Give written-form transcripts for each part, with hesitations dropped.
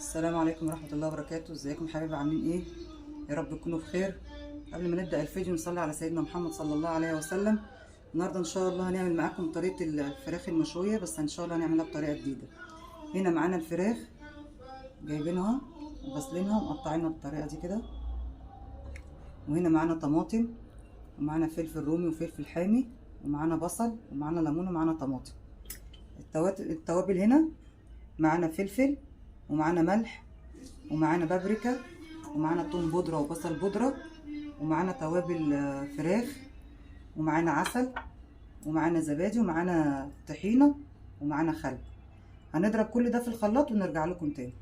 السلام عليكم ورحمة الله وبركاته. ازيكم حبايبي؟ عاملين ايه؟ يا رب تكونوا بخير. قبل ما نبدأ الفيديو نصلي على سيدنا محمد صلى الله عليه وسلم. النهارده ان شاء الله هنعمل معاكم طريقة الفراخ المشوية، بس ان شاء الله هنعملها بطريقة جديدة. هنا معانا الفراخ جايبينها وغسلينها ومقطعينها بالطريقة دي كده، وهنا معانا طماطم ومعانا فلفل رومي وفلفل حامي ومعانا بصل ومعانا ليمون ومعانا طماطم. التوابل هنا معانا فلفل ومعانا ملح ومعانا بابريكا ومعانا توم بودرة وبصل بودرة ومعانا توابل فراخ ومعانا عسل ومعانا زبادي ومعانا طحينة ومعانا خل. هنضرب كل ده في الخلاط ونرجع لكم تاني.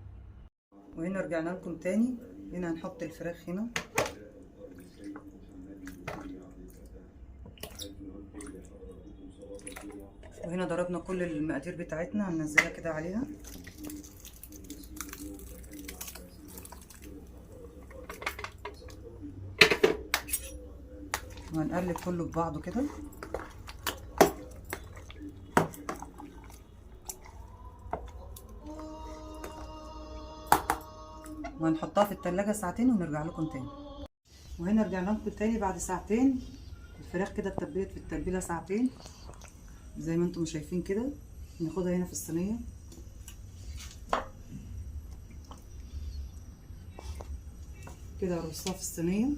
وهنا رجعنا لكم تاني. هنا هنحط الفراخ هنا، وهنا ضربنا كل المقادير بتاعتنا هننزلها كده عليها. وهنقلب كله ببعضه كده. وهنحطها في التلاجة ساعتين ونرجع لكم تاني. وهنا رجعنا لكم تاني بعد ساعتين. الفراخ كده اتبلت في التتبيله ساعتين زي ما انتم شايفين كده. ناخدها هنا في الصينيه كده، ارصها في الصينيه.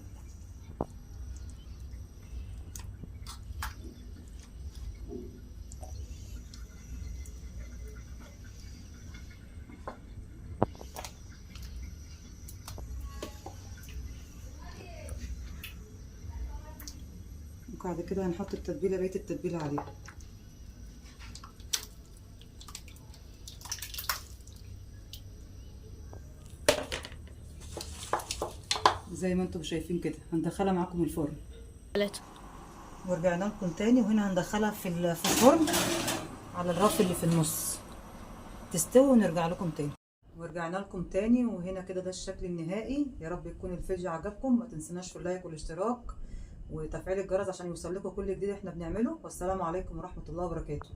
وبعد كده هنحط التتبيله، بقيه التتبيله عليها. زي ما انتم شايفين كده هندخلها معاكم الفرن. ورجعنا لكم تاني، وهنا هندخلها في الفرن على الرف اللي في النص تستوي ونرجع لكم تاني. ورجعنا لكم تاني، وهنا كده ده الشكل النهائي. يا رب يكون الفيديو عجبكم. ما تنسوناش في اللايك والاشتراك وتفعيل الجرس عشان يوصل لكم كل جديد احنا بنعمله. والسلام عليكم ورحمة الله وبركاته.